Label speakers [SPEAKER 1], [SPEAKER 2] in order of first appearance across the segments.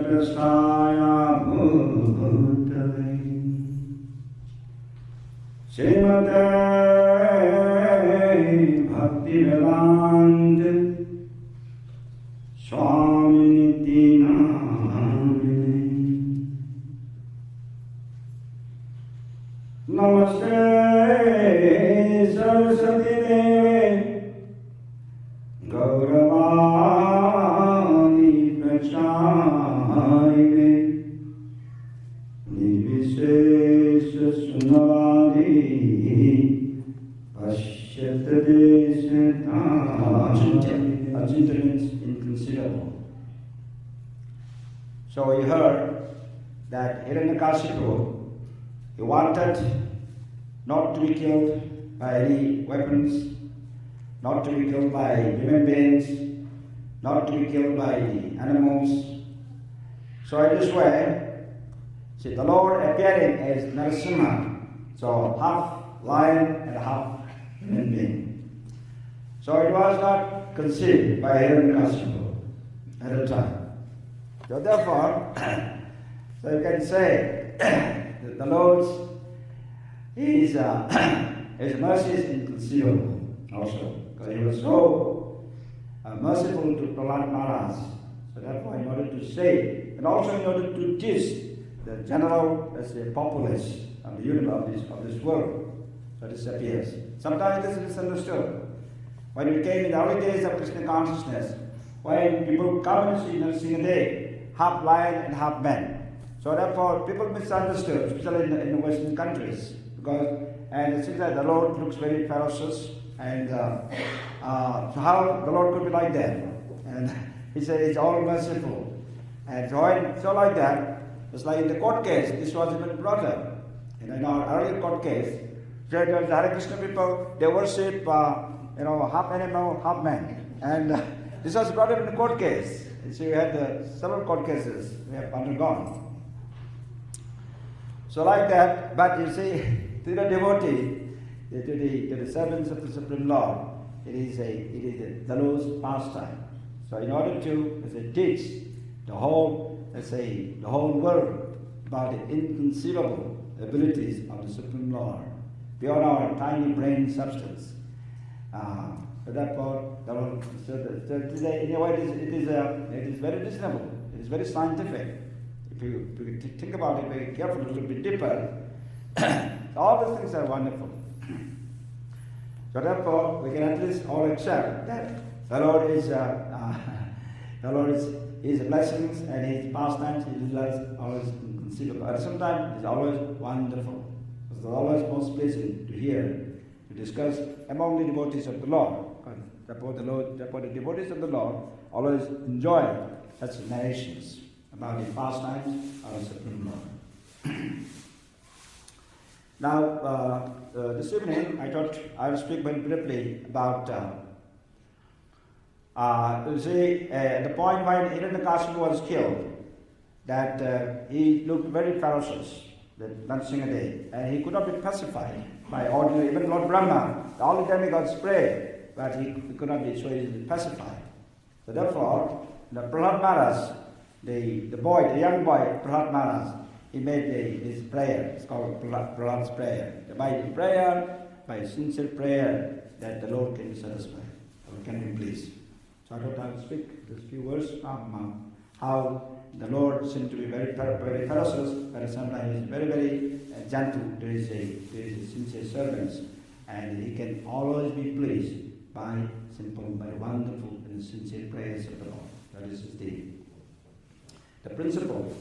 [SPEAKER 1] Prasthaya Bhutale Srimate Bhaktivedanta Swami Namine Namaste Saraswati Deve Gauravani Prachayane Nivishesha Sunavadi Pashyata Desata Ajita means inconceivable. So we heard that Hiranyakashipu, he wanted not to be killed by any weapons, not to be killed by human beings, not to be killed by the animals. So in this way, see, the Lord appearing as Narasimha, so half lion and half human being. So it was not conceived by Hiranyakashipu at the time. So therefore, so you can say that the Lord's his mercy is inconceivable also. Because he was so merciful to Prahlad Maharaj. So therefore, in order to save, and also in order to teach the general, let's say, populace of the universe, of this world, so this appears. Sometimes this is misunderstood. When we came in the early days of Krishna consciousness, when people come and see Narasimha Day, half lion and half man. So therefore, people misunderstood, especially in the Western countries, because and it seems that the Lord looks very ferocious, and so how the Lord could be like that? And he said it's all merciful, and so like that. It's like in the court case, this was even brought up. In our earlier court case, the Hare Krishna people, they worship half animal, half man, and this was brought up in the court case. And so we had several court cases we have undergone. So like that, but you see, to the devotee, to the servants of the Supreme Lord, it is the Lord's pastime. So in order to, teach the whole world about the inconceivable abilities of the Supreme Lord, beyond our tiny brain substance. So therefore, today, in a way, it is very reasonable. It is very scientific. If you think about it very carefully, a little bit deeper, all these things are wonderful. So therefore, we can at least all accept that the Lord is His blessings and His pastimes, His life always inconceivable. At some time, it's always wonderful. It's always most pleasing to hear, to discuss among the devotees of the Lord. Therefore, the devotees of the Lord always enjoy such narrations about the pastimes of the Supreme Lord. Now, this evening, I thought I would speak very briefly about, at the point when Hiranyakashipu was killed, that he looked very ferocious, that Narasimha Day, and he could not be pacified by ordinary, even Lord Brahma, all the demigods prayed, but he could not be so easily pacified. So therefore, the Prahlad Maharaj, the young boy, Prahlad Maharaj, he made his prayer. It's called Prahlad's prayer. By the prayer, by a sincere prayer, that the Lord can be satisfied, or can be pleased. So I thought I would speak just a few words from how the Lord seemed to be very ferocious, but at the same time he is very, very gentle to his sincere servants, and he can always be pleased by simple, by wonderful and sincere prayers of the Lord. That is the principle,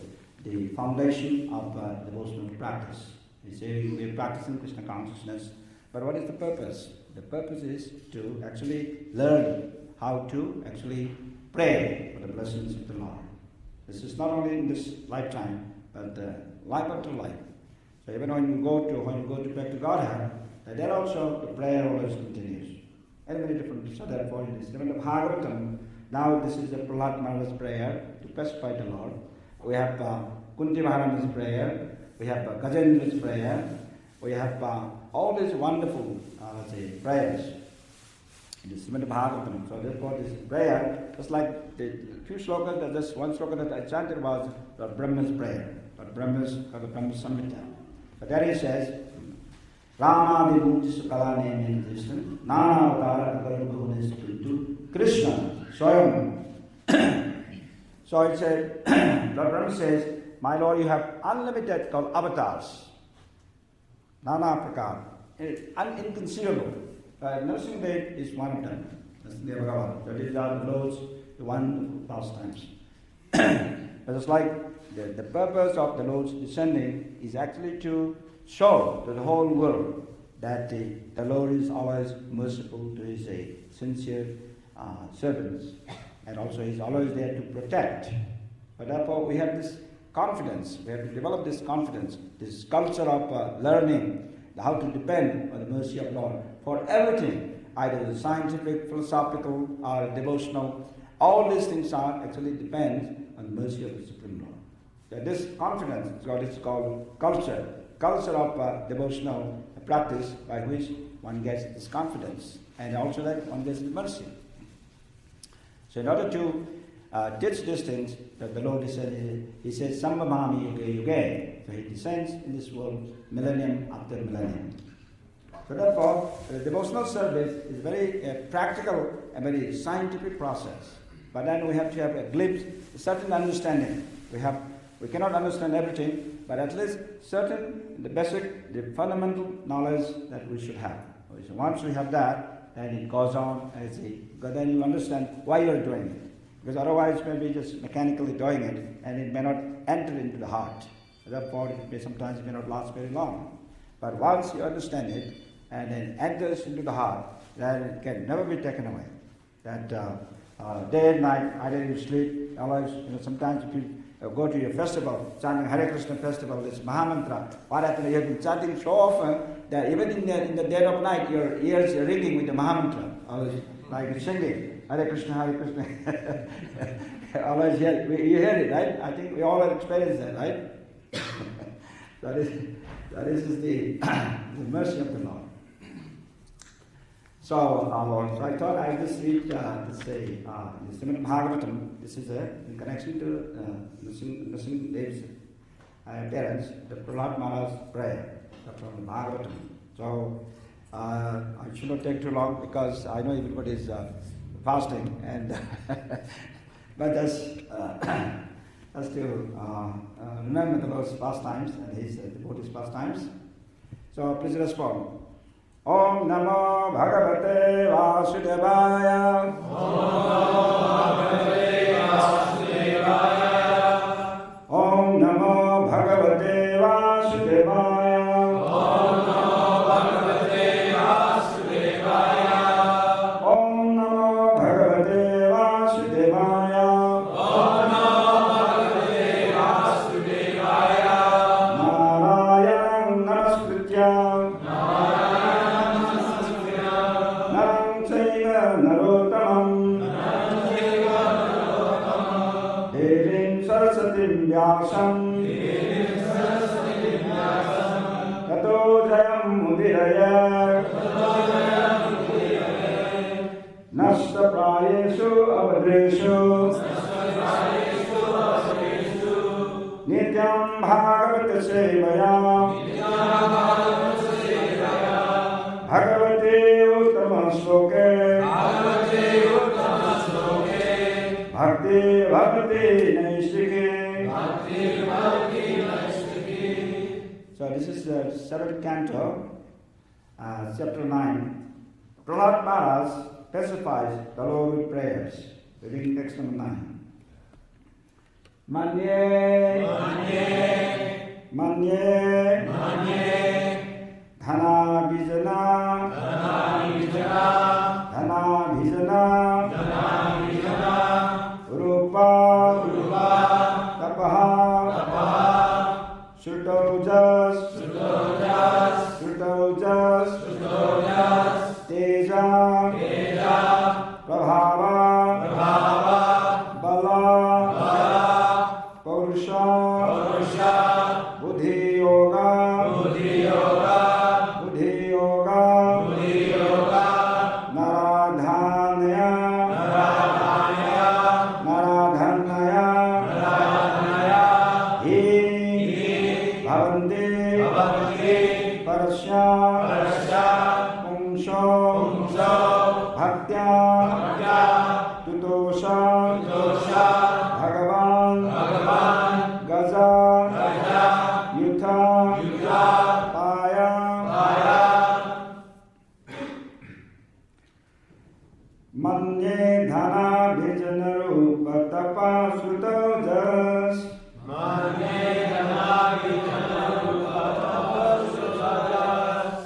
[SPEAKER 1] the foundation of devotional practice. We say we are practicing Krishna consciousness, but what is the purpose? The purpose is to actually learn how to actually pray for the blessings of the Lord. This is not only in this lifetime, but life after life. So even when you go back to Godhead, there also the prayer always continues. And many different. So therefore, in this even the Bhagavatam, now this is the Prahlad Maharaj's prayer to pacify the Lord. We have Kunti Maharaja's prayer. We have Gajendra's prayer. We have all these wonderful prayers. the Srimad Bhagavatam. So therefore this prayer, just like the few slokas, that just one sloka that I chanted was Lord Brahma's prayer, Lord Brahma's Samhita. But there he says, Rama Vibhuti Sukala name in Nana Avtara Kakarubhunes Tuntu Krishna Swami. So it said, Lord Brahma says, my Lord, you have unlimited called avatars. Nana Prakar. Inconceivable. Narasimha is one of them. So these are the Lord's wonderful pastimes. But it's like the purpose of the Lord's descending is actually to show to the whole world that the Lord is always merciful to his sincere servants. And also he is always there to protect. But therefore we have this confidence. We have to develop this confidence, this culture of learning how to depend on the mercy of Lord for everything, either the scientific, philosophical, or devotional. All these things are actually depend on the mercy of the Supreme Lord. So this confidence is what is called culture of devotional practice by which one gets this confidence, and also that one gets mercy. So in order to teach these things, that the Lord he says, Sambhamami yuge yuge. So he descends in this world millennium after millennium. So therefore, the devotional service is very practical and very scientific process. But then we have to have a glimpse, a certain understanding. We cannot understand everything, but at least certain, the basic, the fundamental knowledge that we should have. So once we have that, then it goes on as because then you understand why you are doing it. Because otherwise maybe just mechanically doing it, and it may not enter into the heart. Therefore, sometimes it may not last very long. But once you understand it, and it enters into the heart, then it can never be taken away. That day and night, either you sleep, otherwise, sometimes if you go to your festival, chanting Hare Krishna festival, this Mahamantra, what happens? You have been chanting so often that even in the dead of night, your ears are ringing with the Mahamantra, always like singing Hare Krishna, Hare Krishna. Always you hear it, right? I think we all have experienced that, right? That is the mercy of the Lord. So I thought I would just read the Srimad Bhagavatam. This is in connection to Narasimha Dev's parents, the Prahlad Maharaj's prayer from the Bhagavatam. So I should not take too long because I know everybody is fasting, and but just to remember the Lord's pastimes and his devotees' pastimes. So please respond. Om Namo Bhagavate Vasudevaya. Om Namo Bhagavate Vasudevaya. Om Namo Bhagavate Vasudevaya. Om Namo Bhagavate Vasudevaya. Om Namo Bhagavate Vasudevaya. Narayanam Namaskritya. Vyasam Tato Jayam Mudiraya Nasta Prayeshu Avadreshu Nityam Bhagavata Sevaya Bhagavate Uttama Sloke Bhakti Bhakti Naistike. So this is the 7th canto, chapter 9. Prahlad Maharaj specifies the Lord with prayers. Reading text number 9. Manye, Manye, Manye, Manye, Dhana Vijana, Dhana Vijana, Dhana Vijana, Dhana Vijana, Rupa, Rupa, Tapaha, Tapaha, Shrutojas, Shrutojas, Shrutojas, Shrutojas, Teja, Teja, Prabhava, Prabhava, Bala, Bala, Purusha, Purusha, Buddhi Yoga, Buddhi Yoga, Buddhi Yoga, Buddhi Yoga, Naradha, Dosha, Bhagavan, Gaja, Yutha, Paya, Manye Dhana Vijana Rupa Tapa Sutta Jas, Manye Dhana Vijana Rupa Tapa Sutta Jas,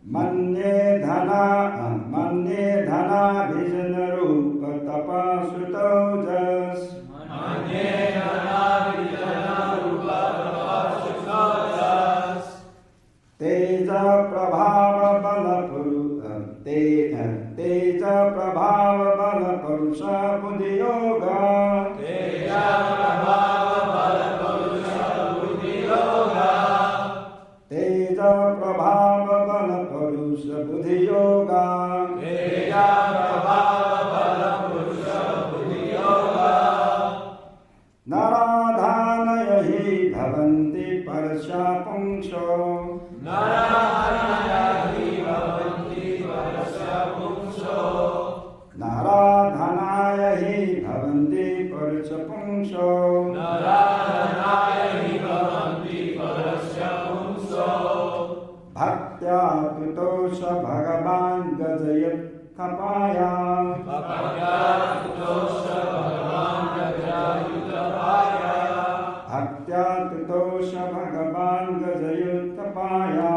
[SPEAKER 1] Manye Dhana Vijana Rupa Tapa Sutta Jas, Manye Dhana Vijana Rupa Tapa Sutta Jas, Teja Prabhava Bala Teja Prabhava Bala Purusha Buddhi Yoga, Teja Prabhava Bala Purusha Buddhi Yoga, Teja Prabhava Bala Purusha Buddhi Yoga, Teja Prabhava Bala Purusha Buddhi Yoga, Naradhanaya hi bhavanti parasya pungsho, Naradhanaya hi bhavanti parasya pungsho, Naradhanaya hi bhavanti parasya pungsho, Naradhanaya hi bhavanti parasya pungsho, Bhaktya tutosha bhagavan gajayat tapaya, Bhaktya tutosha bhagavan gajayat tapaya, Bhaktya tutosha bhagavan gajayat tapaya,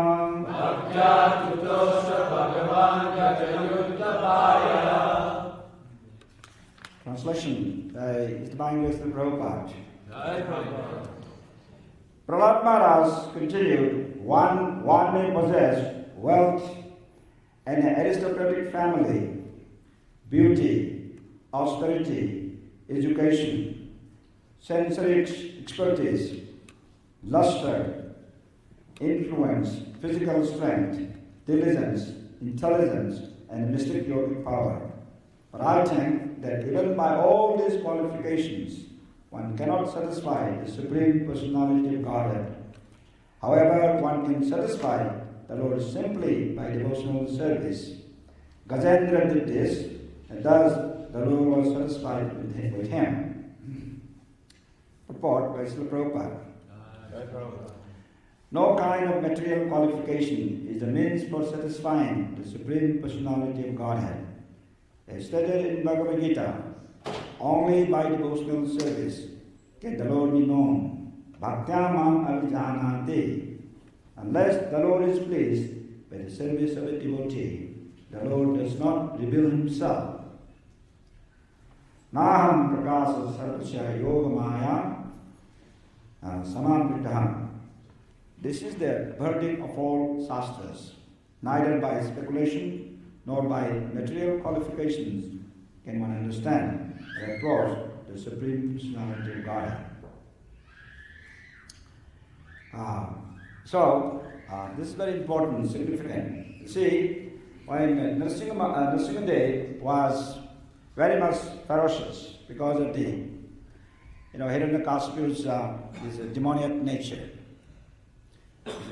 [SPEAKER 1] Bhaktya tutosha bhagavan gajayat tapaya. Translation by His Divine Grace the Prabhupada. Prahlad Maharaj continued, one may possess wealth and an aristocratic family, beauty, austerity, education, sensory expertise, luster, influence, physical strength, diligence, intelligence, and mystic yogic power. But I think that even by all these qualifications, one cannot satisfy the Supreme Personality of Godhead. However, one can satisfy the Lord simply by devotional service. Gajendra did this, and thus the Lord was satisfied with him. Purport by Srila Prabhupada. No kind of material qualification is the means for satisfying the Supreme Personality of Godhead. As stated in Bhagavad Gita, only by devotional service can the Lord be known. Bhaktyamam avijanati. Unless the Lord is pleased by the service of a devotee, the Lord does not reveal himself. Naham prakasa sarvasya yogamaya samamritaham. This is the verdict of all shastras. Neither by speculation nor by material qualifications can one understand or approach the Supreme Personality of Godhead. This is very important and significant. You see, when Nrsimhadev was very much ferocious because of the, Hiranyakashipu's this demoniac nature.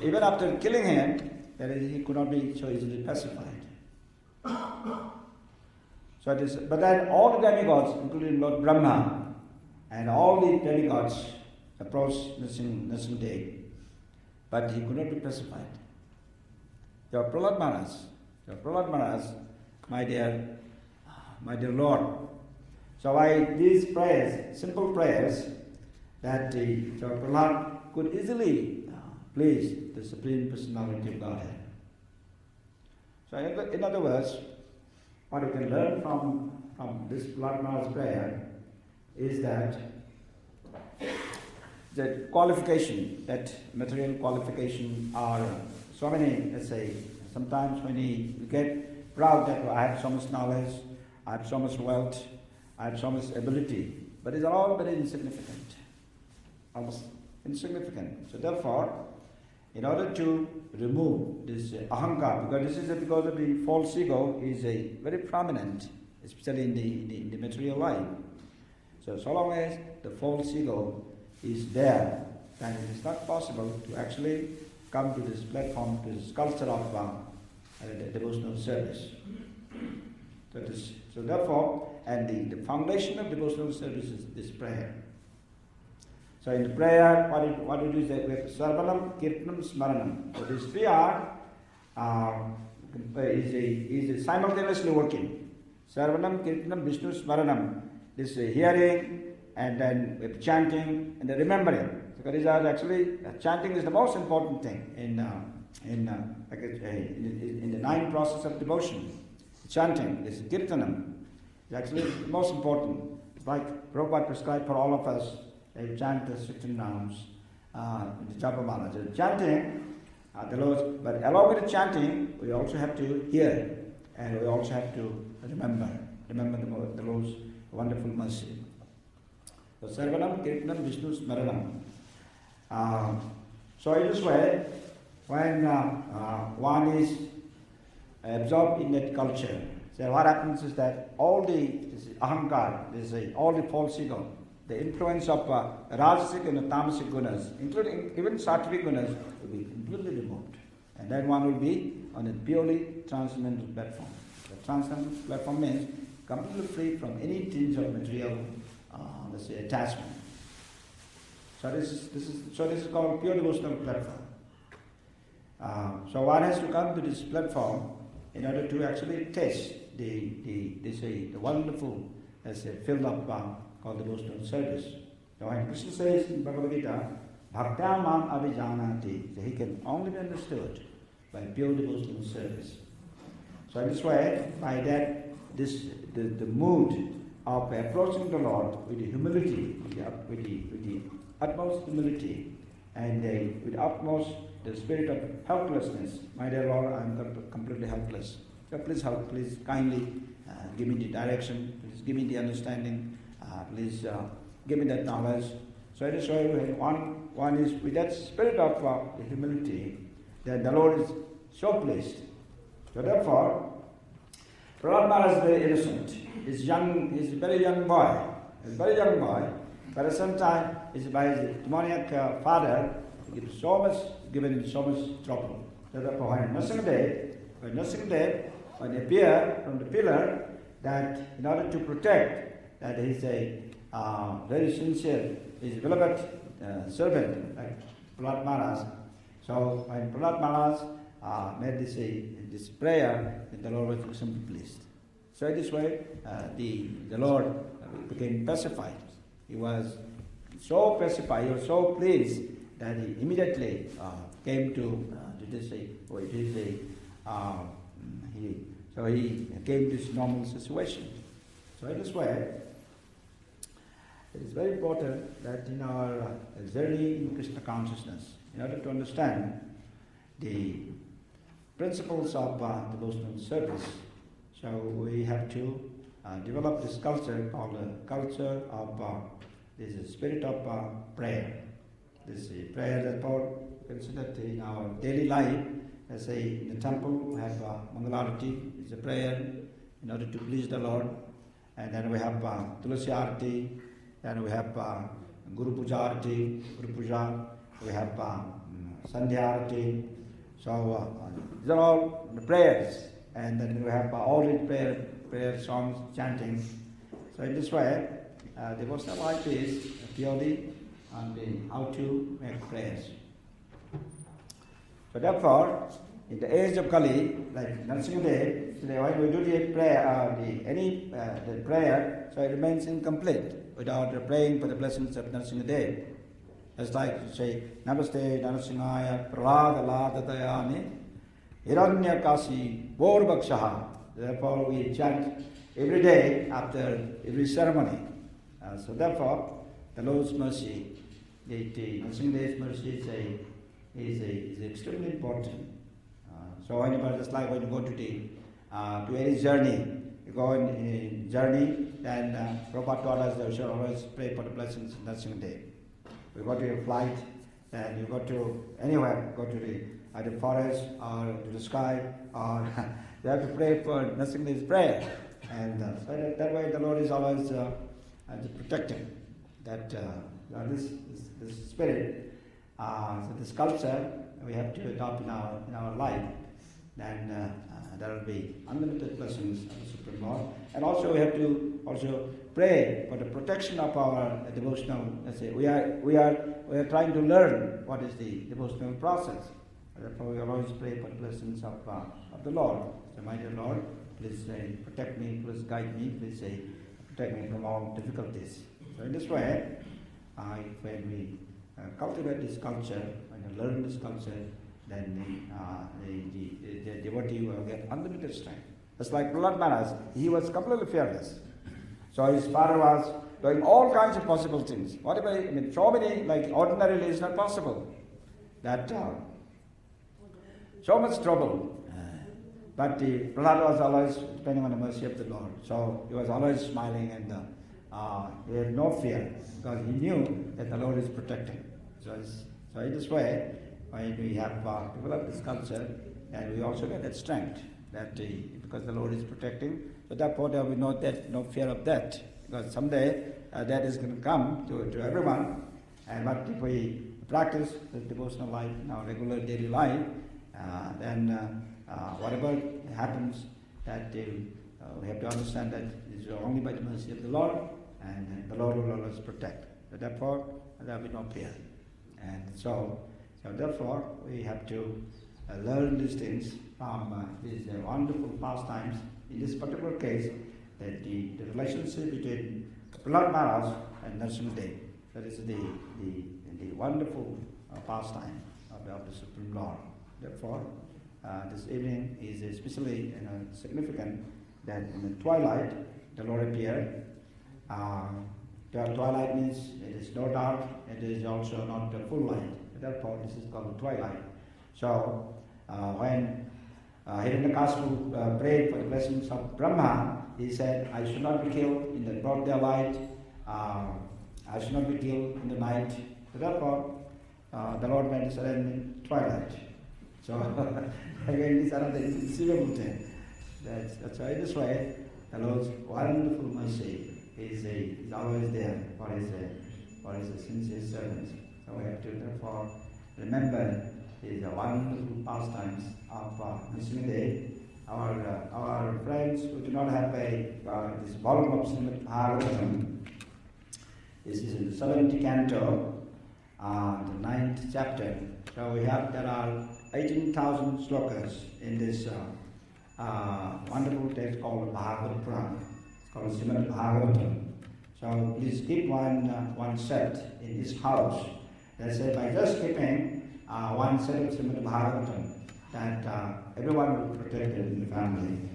[SPEAKER 1] Even after killing him, he could not be so easily pacified. But then all the demigods, including Lord Brahma, and all the demigods approached Nrsimhadev, but he could not be pacified. Your Prahlad Maharaj, my dear Lord. So by these prayers, simple prayers, that your Prahlad could easily please the Supreme Personality of Godhead. So in other words, what you can learn from this Prahlad Maharaj's prayer is that the qualification, that material qualification are so many, let's say, sometimes when you get proud that I have so much knowledge, I have so much wealth, I have so much ability, but it's all very insignificant, almost insignificant. So therefore, in order to remove this ahankar, because of the false ego is very prominent, especially in the material life. So long as the false ego is there, then it is not possible to actually come to this platform, to this culture of devotional service. So therefore, and the foundation of devotional service is this prayer. So in the prayer, what we do is that we have Sarvanam, Kirtanam, Smaranam. So these three are is simultaneously working. Sarvanam, Kirtanam, Vishnu, Smaranam. This hearing, and then with chanting, and the remembering. So these are actually, chanting is the most important thing in the 9 process of devotion. Chanting, this Kirtanam, is actually the most important. It's like Prabhupada prescribed for all of us. They chant the 16 rounds, the Japamala. So chanting, but along with the chanting, we also have to hear, and we also have to remember the Lord's wonderful mercy. So Sarvanam, Kirtanam, Vishnu, Smaranam. So in this way, when one is absorbed in that culture, so what happens is that all the ahankar, all the false ego, the influence of rajasic and tamasic gunas, including even sattvic gunas, will be completely removed. And then one will be on a purely transcendental platform. The transcendental platform means completely free from any tinge of material, attachment. So this is called pure devotional platform. So one has to come to this platform in order to actually taste the wonderful, filled up called devotional service. So when Krishna says in Bhagavad Gita, Bhakta mam avijanati, so he can only be understood by pure devotional service. So in this way, by that, the mood of approaching the Lord with the humility, with the utmost humility, and with utmost the spirit of helplessness. My dear Lord, I am completely helpless. So please help, please kindly give me the direction, please give me the understanding, please give me that knowledge. So it is why one is with that spirit of humility, that the Lord is so pleased. So therefore, Prahlad Maharaj is very innocent. He's a very young boy. But at the same time, by his demoniac father, given so much trouble. So therefore, when Nrsimhadev, when he appeared from the pillar, that in order to protect, that he's a very sincere, his beloved servant, like Prahlad Maharaj. So when Prahlad Maharaj made this prayer, the Lord was simply pleased. So in this way, the Lord became pacified. He was so pacified, he was so pleased that he immediately came to this. He came to this normal situation. So in this way, it is very important that in our journey in Krishna consciousness, in order to understand the principles of devotional service, so we have to develop this culture called the culture of this spirit of prayer. This prayer, therefore, consider that in our daily life, let's say in the temple we have Mangalarati, it's a prayer in order to please the Lord, and then we have Tulasi Arati, then we have Guru Puja Arati, Guru Puja, we have Sandhya Arati. So these are all the prayers, and then we have all the prayer songs, chanting. So in this way, devotional life is purely on how to make prayers. So therefore, in the age of Kali, like Nrsimhadev, when we do the prayer, the prayer, so it remains incomplete without praying for the blessings of Nrsimhadev. It's like to say, Namaste Narasimhaya Prahlad Ladadayani Hiranya Kasi Borbakshaha. Therefore we chant every day after every ceremony. So therefore, the Lord's mercy, the Nrsimhadev's mercy is extremely important. So whenever, just like when you go to any journey, you go in a journey, then Prabhupada taught us that we should always pray for the blessings of Nrsimhadev. You go to a flight, then you go to anywhere, go to the either forest or to the sky, or you have to pray for Nrsimhadev's prayer. And so that way the Lord is always protecting that this spirit, so this culture we have to adopt in our life. then there will be unlimited blessings of the Supreme Lord. And also we have to also pray for the protection of our devotional. Let's say we are trying to learn what is the devotional process. Therefore, we always pray for the blessings of the Lord. So, my dear Lord, please protect me, please guide me, please protect me from all difficulties. So, in this way, when we cultivate this culture, when we learn this culture, then the devotee will get unlimited strength. Just like Prahlad Maharaj, he was completely fearless. So his father was doing all kinds of possible things. Whatever, so many, like ordinarily it's not possible. That so much trouble. But Prahlad was always depending on the mercy of the Lord. So he was always smiling and he had no fear because he knew that the Lord is protecting. So in this way, when we have developed this culture, and we also get that strength that because the Lord is protecting, so therefore there will be no fear of death, because someday death is going to come to everyone. And but if we practice the devotional life in our regular daily life, then whatever happens, that we have to understand that it is only by the mercy of the Lord, and the Lord will always protect. So therefore there will be no fear. And so therefore we have to learn these things from these wonderful pastimes. In this particular case, that the relationship between Prahlad Maharaj and Narasimha, that is the wonderful pastime of the Supreme Lord. Therefore, this evening is especially significant that in the twilight the Lord appeared. Twilight means it is no dark, it is also not the full light. Therefore, this is called twilight. So, when Hiranyakashipu prayed for the blessings of Brahma, he said, I should not be killed in the broad daylight, I should not be killed in the night. So therefore, the Lord made us in twilight. So, again, this is another inconceivable thing. That's why this way, the Lord's wonderful mercy is always there for his sincere servants. So we have to therefore remember these wonderful pastimes of Narasimha. Our friends who do not have this volume of Srimad Bhagavatam, this is in the 7th canto, the 9th chapter. So there are 18,000 slokas in this wonderful text called Bhagavad Puran. It's called Srimad Bhagavatam. So please keep one set in this house. That's it. By just keeping one set of Srimad Bhagavatam, that everyone will be protected in the family.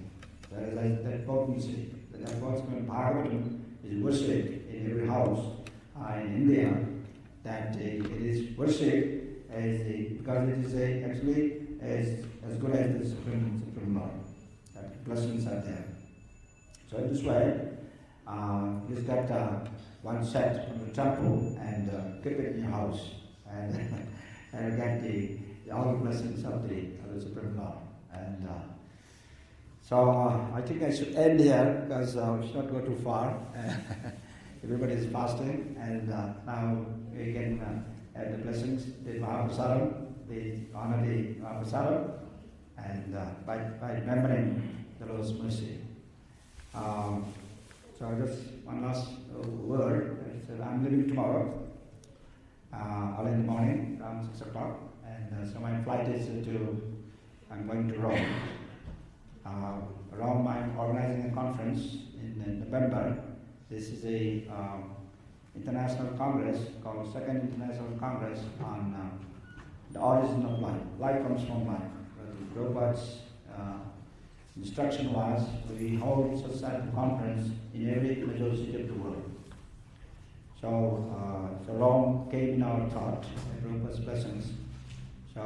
[SPEAKER 1] There is that potency. Therefore, Srimad Bhagavatam is worshipped in every house in India. That it is worshipped because it is actually as good as the Supreme Lord. That blessings are there. So in this way, you've got one set from the temple and keep it in your house and get all the blessings of the Supreme Lord. And so I think I should end here because we should not go too far. Everybody is fasting, and now we can have the blessings, the Mahaprasadam, we honor the Mahaprasadam, and by remembering the Lord's mercy. So just one last word. I'm leaving tomorrow, early in the morning, around 6 o'clock, and so my flight is I'm going to Rome. Rome, I'm organizing a conference in November. This is a international congress called Second International Congress on the origin of life. Life comes from life. Prabhupada's instruction was we hold such type of conference in every major city of the world. So Rome came in our thought, Prabhupada's blessings. So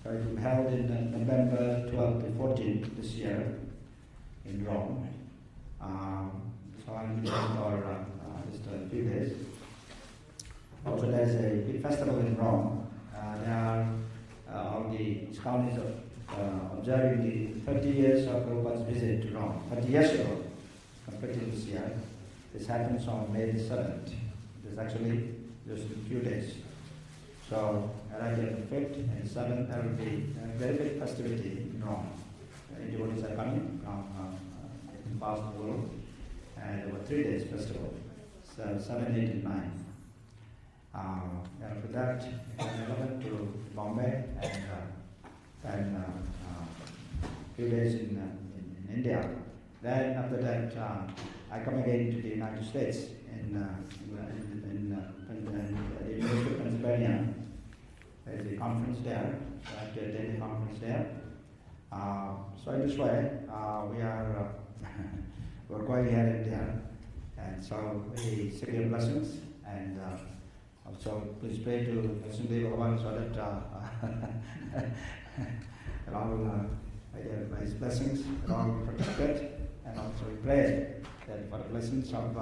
[SPEAKER 1] it will be held in November 12th to 14th this year in Rome. So I'm here for just a few days. Also, there's a big festival in Rome. There are all the scholars observing the 30 years of Prabhupada's visit to Rome. 30 years ago, compared to this year. This happens on May the 7th. It's actually just a few days. So, right at the 5th and 7th, there will be a very big festivity in Rome. Devotees are coming from in past world, and there were 3 days festival, so 7, 8, and 9. After that, from 11 to Bombay, and a few days in India. Then after that, I come again to the United States in the University of Pennsylvania. There's a conference there, so I have to attend the conference there. So in this way, we're going here and there, and so we seek your blessings, and also please pray to Swami Bhagavan so that by his blessings, all will be protected, and also we pray that for the blessings of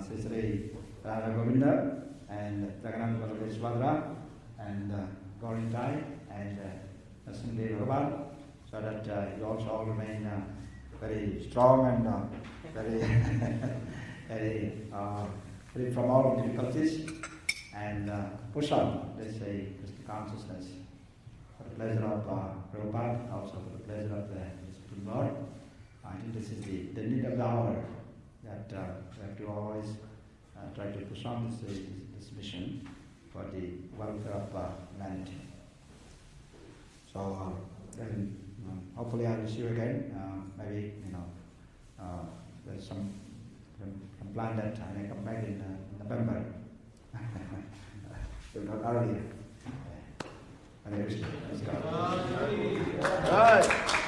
[SPEAKER 1] Sri Radha Govinda and Jagannath Bhaktiswarupa and Gorintai and Swami Bhagavan, so that you also all remain very strong and very free from all difficulties, and push on, let's say, Krishna consciousness for the pleasure of Prabhupada, also for the pleasure of the Supreme Lord. I think this is the need of the hour, that we have to always try to push on this mission for the welfare of humanity. So then, hopefully I will see you again. Maybe there's some plan that I may come back in November. If not earlier. Hare Krishna. Let's go.